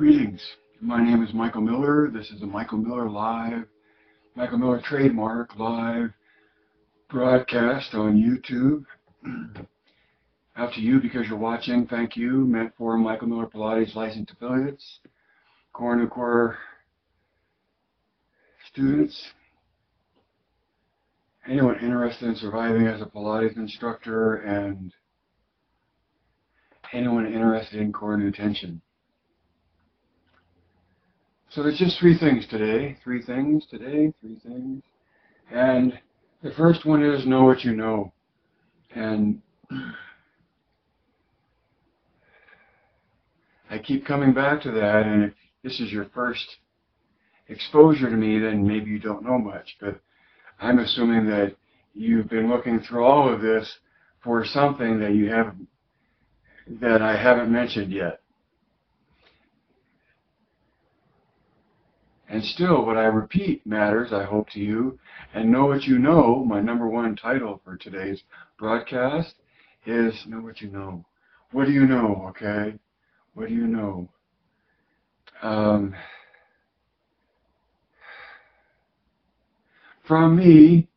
Greetings. My name is Michael Miller. This is a Michael Miller trademark live broadcast on YouTube. Out to you because you're watching. Thank you. Meant for Michael Miller Pilates licensed affiliates, core and core students, anyone interested in surviving as a Pilates instructor, and anyone interested in core and tension. So there's just three things today. And the first one is know what you know. And I keep coming back to that, and if this is your first exposure to me, then maybe you don't know much. But I'm assuming that you've been looking through all of this for something that I haven't mentioned yet. And still, what I repeat matters, I hope, to you. And know what you know, my number one title for today's broadcast, is know what you know. What do you know, okay? What do you know? From me,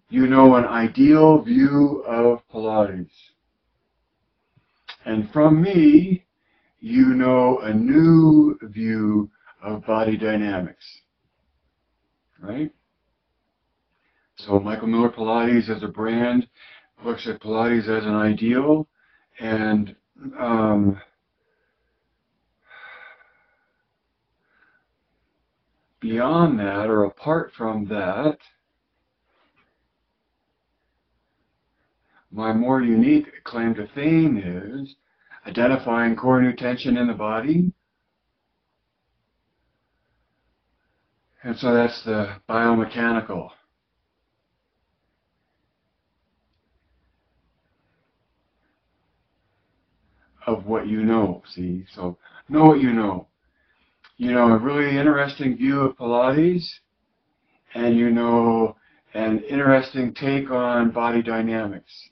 you know an ideal view of Pilates. And from me, you know a new view of body dynamics, right? So Michael Miller Pilates as a brand looks at Pilates as an ideal, and beyond that, or apart from that, my more unique claim to fame is identifying core new tension in the body. And so that's the biomechanical. Of what you know, see? So know what you know. You know a really interesting view of Pilates, and you know an interesting take on body dynamics.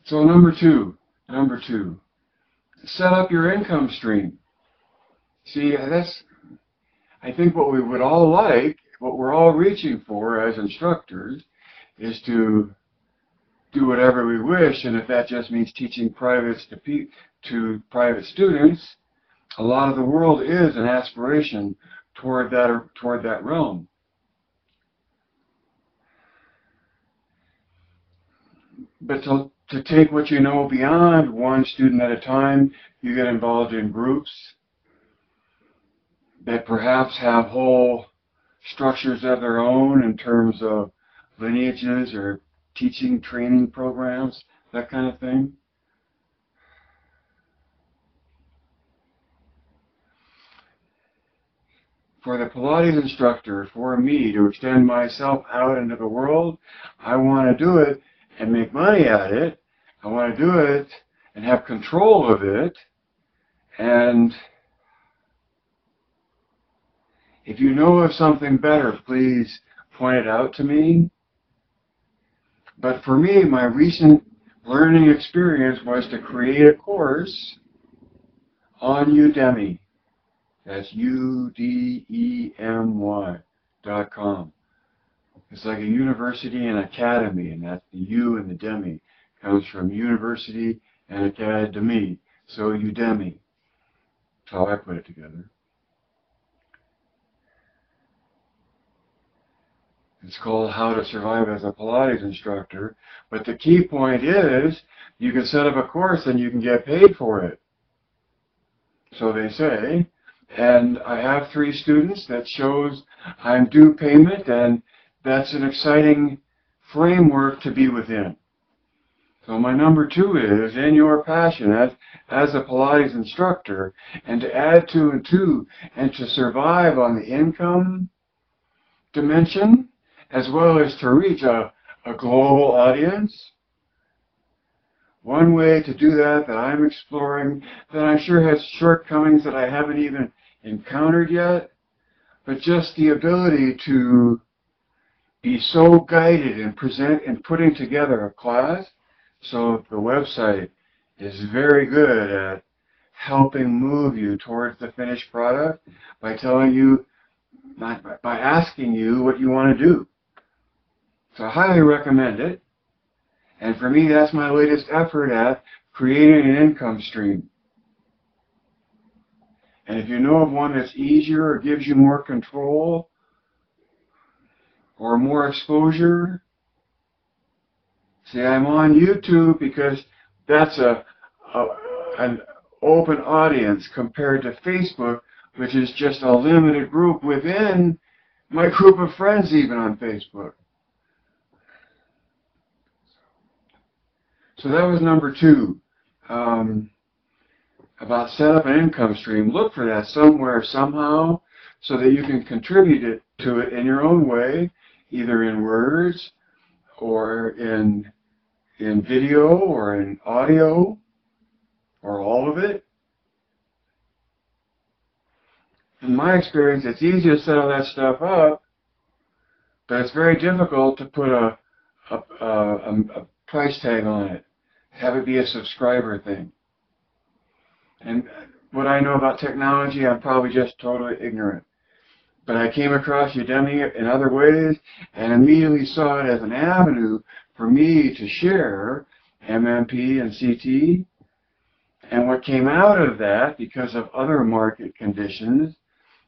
So number two, set up your income stream. See, that's, I think what we would all like, what we're all reaching for as instructors, is to do whatever we wish, and if that just means teaching privates to private students, a lot of the world is an aspiration toward that realm. But to take what you know beyond one student at a time, you get involved in groups that perhaps have whole structures of their own in terms of lineages or teaching, training programs, that kind of thing. For the Pilates instructor, for me to extend myself out into the world, I want to do it and make money at it. I want to do it and have control of it. And if you know of something better, please point it out to me. But for me, my recent learning experience was to create a course on Udemy. That's udemy.com. It's like a university and academy, and that's the U and the demi. Comes from university and academy. So Udemy. That's how I put it together. It's called How to Survive as a Pilates Instructor. But the key point is, you can set up a course and you can get paid for it. So they say. And I have 3 students that shows I'm due payment, and that's an exciting framework to be within. So my number 2 is, in your passion as a Pilates instructor, and to add 2 and 2, and to survive on the income dimension, as well as to reach a global audience. One way to do that I'm exploring, that I'm sure has shortcomings that I haven't even encountered yet, but just the ability to be so guided and present and putting together a class. So the website is very good at helping move you towards the finished product by telling you, by asking you what you want to do. So I highly recommend it. And for me, that's my latest effort at creating an income stream. And if you know of one that's easier or gives you more control or more exposure, see, I'm on YouTube because that's an open audience compared to Facebook, which is just a limited group within my group of friends even on Facebook. So that was number 2. About set up an income stream. Look for that somewhere, somehow, so that you can contribute to it in your own way, either in words or in video or in audio or all of it. In my experience, it's easy to set all that stuff up, but it's very difficult to put a price tag on it, have it be a subscriber thing. And what I know about technology, I'm probably just totally ignorant. But I came across Udemy in other ways and immediately saw it as an avenue for me to share MMP and CT. And what came out of that, because of other market conditions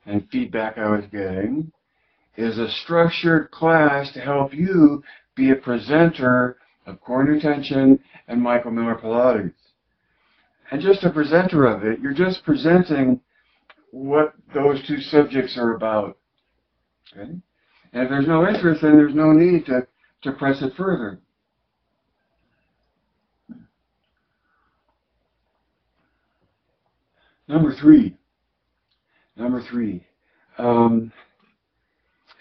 and feedback I was getting, is a structured class to help you be a presenter of core nutention and Michael Miller Pilates. And just a presenter of it, you're just presenting what those two subjects are about. Okay? And if there's no interest, then there's no need to press it further. Number three.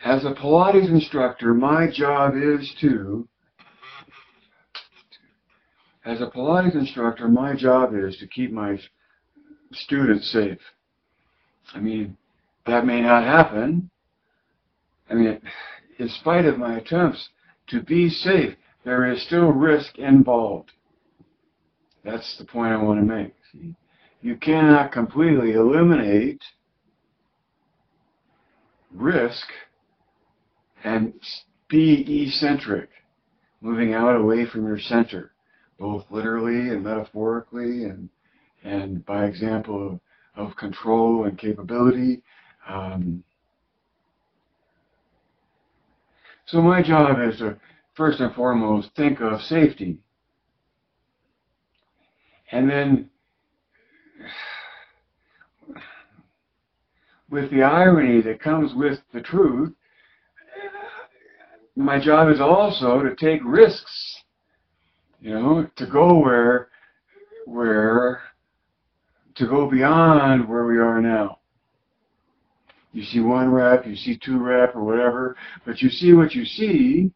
As a Pilates instructor, my job is to keep my students safe. I mean, that may not happen. I mean, in spite of my attempts to be safe, there is still risk involved. That's the point I want to make. See? You cannot completely eliminate risk and be eccentric, moving out away from your center, both literally and metaphorically, and by example of control and capability. So my job is to, first and foremost, think of safety. And then, with the irony that comes with the truth, my job is also to take risks, to go to go beyond where we are now. You see 1 rep, you see 2 rep or whatever, but you see what you see,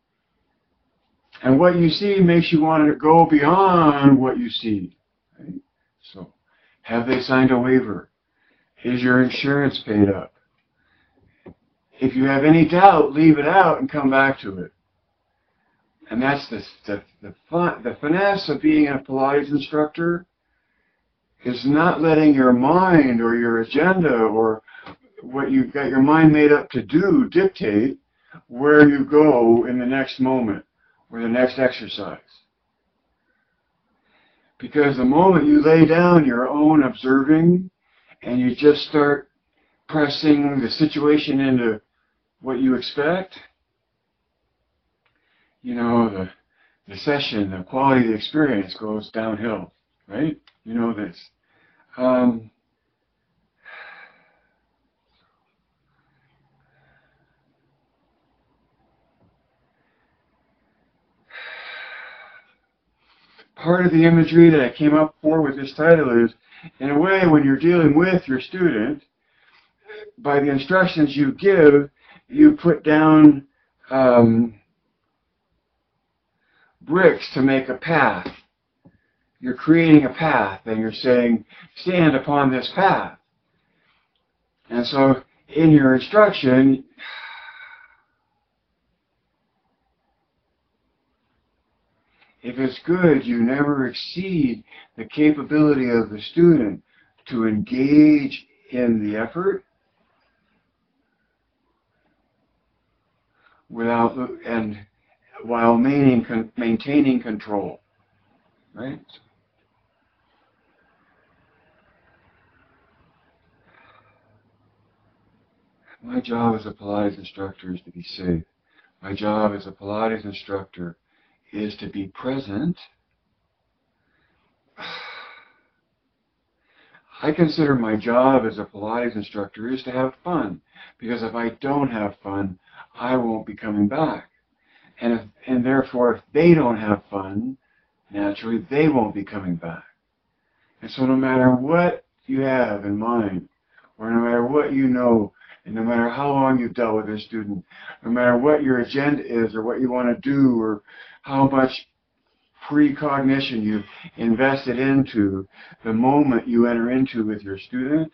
and what you see makes you want to go beyond what you see. Right? So, have they signed a waiver? Is your insurance paid up? If you have any doubt, leave it out and come back to it. And that's the finesse of being a Pilates instructor, is not letting your mind or your agenda or what you've got your mind made up to do dictate where you go in the next moment or the next exercise. Because the moment you lay down your own observing and you just start pressing the situation into what you expect, the session, the quality of the experience goes downhill, right? You know this. Part of the imagery that I came up with this title is, in a way, when you're dealing with your student, by the instructions you give, you put down bricks to make a path. You're creating a path, and you're saying, stand upon this path. And so, in your instruction, if it's good, you never exceed the capability of the student to engage in the effort without and while maintaining control, right? My job as a Pilates instructor is to be safe. My job as a Pilates instructor is to be present. I consider my job as a Pilates instructor is to have fun, because if I don't have fun, I won't be coming back. And therefore, if they don't have fun, naturally, they won't be coming back. And so no matter what you have in mind, or no matter what you know, and no matter how long you've dealt with a student, no matter what your agenda is, or what you want to do, or how much precognition you've invested into the moment you enter into with your student,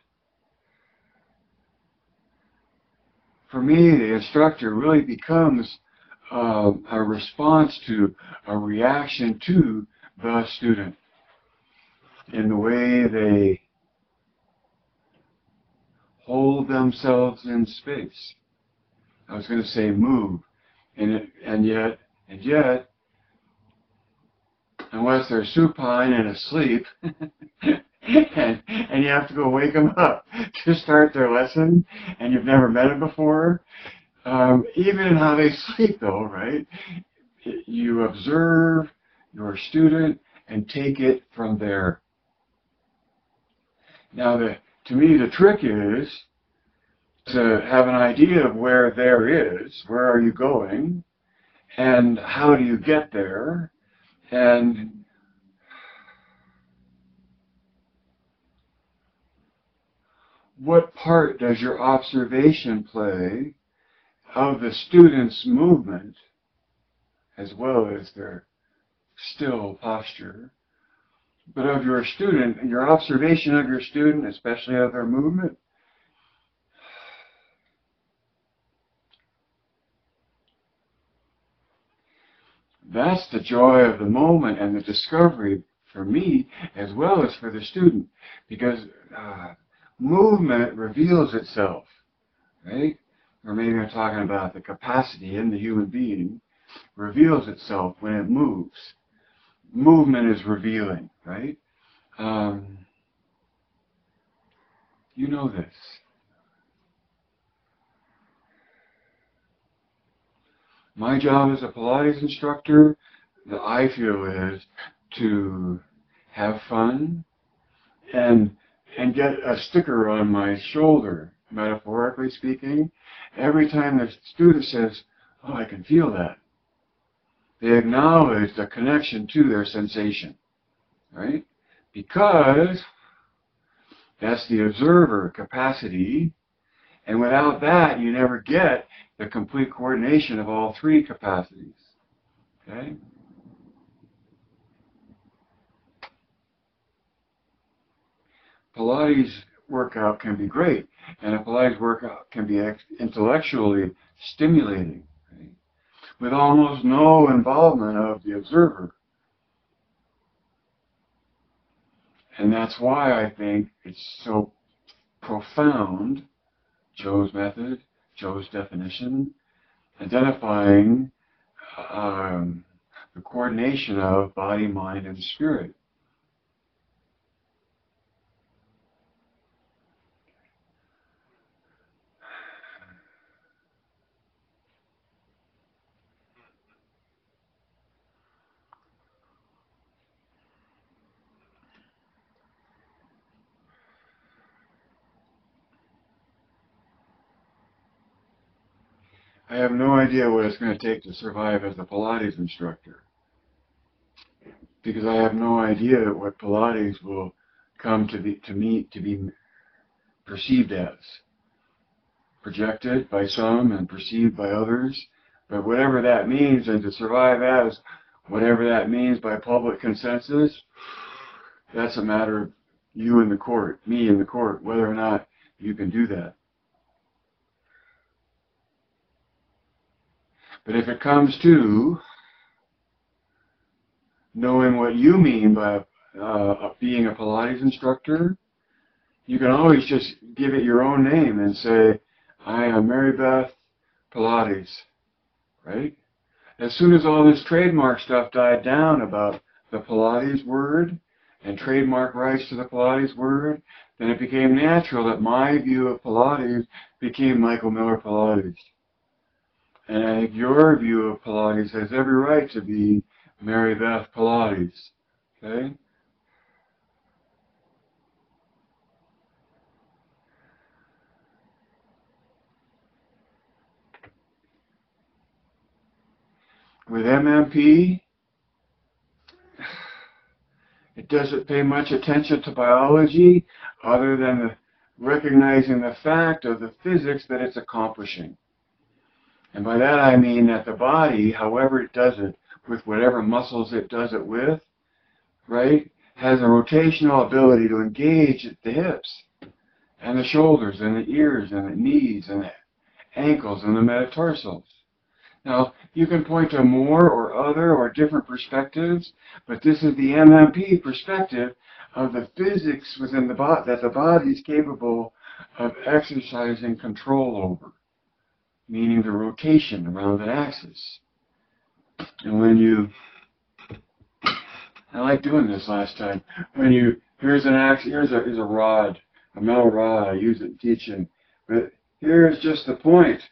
for me, the instructor really becomes a response to, a reaction to the student in the way they hold themselves in space. I was going to say move, and yet, unless they're supine and asleep, and you have to go wake them up to start their lesson, and you've never met them before, even in how they sleep though, right? You observe your student and take it from there. Now, to me, the trick is to have an idea of where there is, where are you going, and how do you get there, and what part does your observation play of the student's movement, as well as their still posture, but of your student, your observation of your student, especially of their movement. That's the joy of the moment and the discovery for me, as well as for the student, because movement reveals itself, right? Or maybe I'm talking about the capacity in the human being reveals itself when it moves. Movement is revealing, right? You know this. My job as a Pilates instructor, that I feel, is to have fun and get a sticker on my shoulder, metaphorically speaking, every time the student says, "Oh, I can feel that." They acknowledge the connection to their sensation, right? Because that's the observer capacity, and without that, you never get the complete coordination of all three capacities, okay? Pilates workout can be great, and a Pilates workout can be intellectually stimulating, right? With almost no involvement of the observer. And that's why I think it's so profound, Joe's method, Joe's definition, identifying the coordination of body, mind, and spirit. I have no idea what it's going to take to survive as a Pilates instructor, because I have no idea what Pilates will come to be perceived as, projected by some and perceived by others. But whatever that means, and to survive as whatever that means by public consensus, that's a matter of you in the court, me in the court, whether or not you can do that. But if it comes to knowing what you mean by being a Pilates instructor, you can always just give it your own name and say, I am Mary Beth Pilates, right? As soon as all this trademark stuff died down about the Pilates word and trademark rights to the Pilates word, then it became natural that my view of Pilates became Michael Miller Pilates. And I think your view of Pilates has every right to be Mary Beth Pilates. Okay? With MMP, it doesn't pay much attention to biology other than recognizing the fact of the physics that it's accomplishing. And by that I mean that the body, however it does it, with whatever muscles it does it with, right, has a rotational ability to engage at the hips and the shoulders and the ears and the knees and the ankles and the metatarsals. Now, you can point to more or other or different perspectives, but this is the MMP perspective of the physics within the body that the body is capable of exercising control over, meaning the rotation around an axis. And when you, I like doing this last time, when you, here's an axis, here's a rod, a metal rod, I use it in teaching, but here's just the point.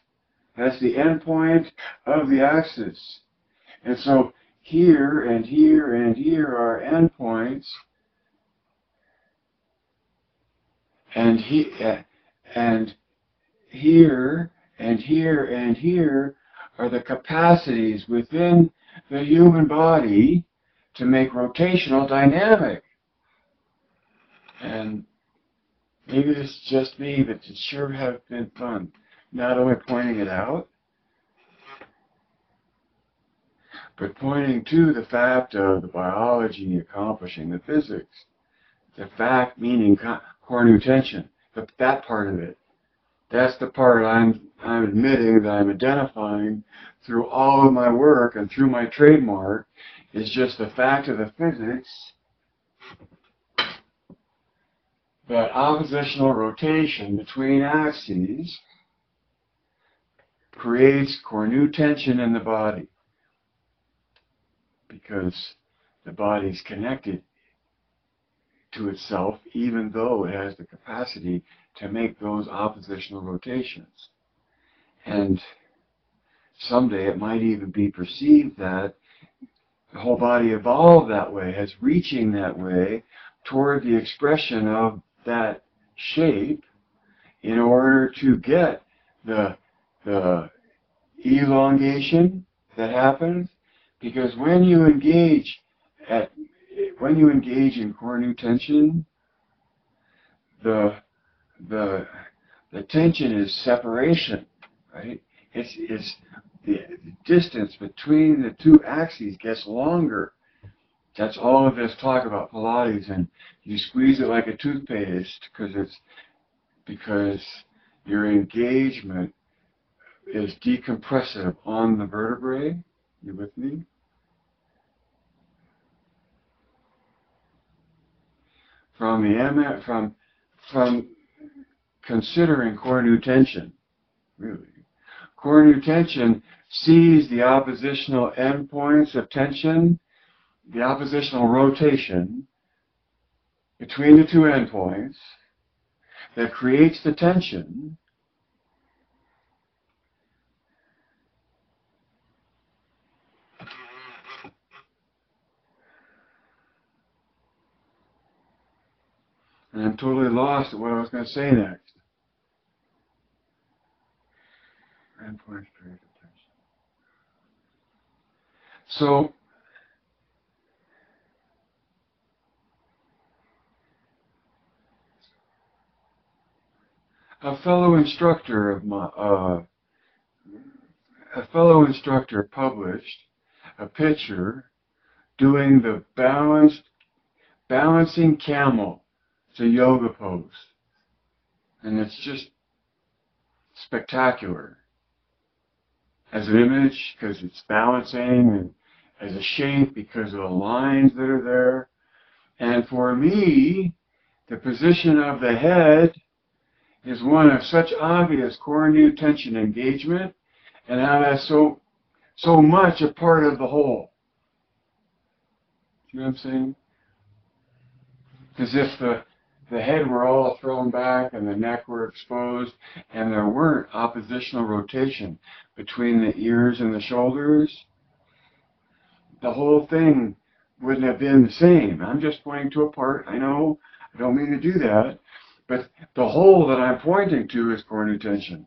That's the end point of the axis. And so here and here and here are endpoints, and and here and here and here are the capacities within the human body to make rotational dynamic. And maybe this is just me, but it sure have been fun. Not only pointing it out, but pointing to the fact of the biology accomplishing the physics. The fact meaning core new tension, that part of it. That's the part I'm admitting that I'm identifying through all of my work and through my trademark is just the fact of the physics that oppositional rotation between axes creates core new tension in the body because the body's connected to itself even though it has the capacity to make those oppositional rotations. And someday it might even be perceived that the whole body evolved that way, as reaching that way toward the expression of that shape in order to get the elongation that happens. Because when you engage in core new tension, the tension is separation, right? It's the distance between the two axes gets longer. That's all of this talk about Pilates, and you squeeze it like a toothpaste because your engagement is decompressive on the vertebrae. You with me? From considering core new tension, really. Core new tension sees the oppositional endpoints of tension, the oppositional rotation between the two endpoints that creates the tension, and I'm totally lost at what I was going to say next. Endpoints create the tension. So, a fellow instructor published a picture doing the balancing camel. It's a yoga pose, and it's just spectacular as an image because it's balancing as a shape because of the lines that are there. And for me, the position of the head is one of such obvious core new tension engagement, and how that's so much a part of the whole. You know what I'm saying? As if the head were all thrown back and the neck were exposed, and there weren't oppositional rotation between the ears and the shoulders, the whole thing wouldn't have been the same. I'm just pointing to a part. I know I don't mean to do that, but the whole that I'm pointing to is core new tension.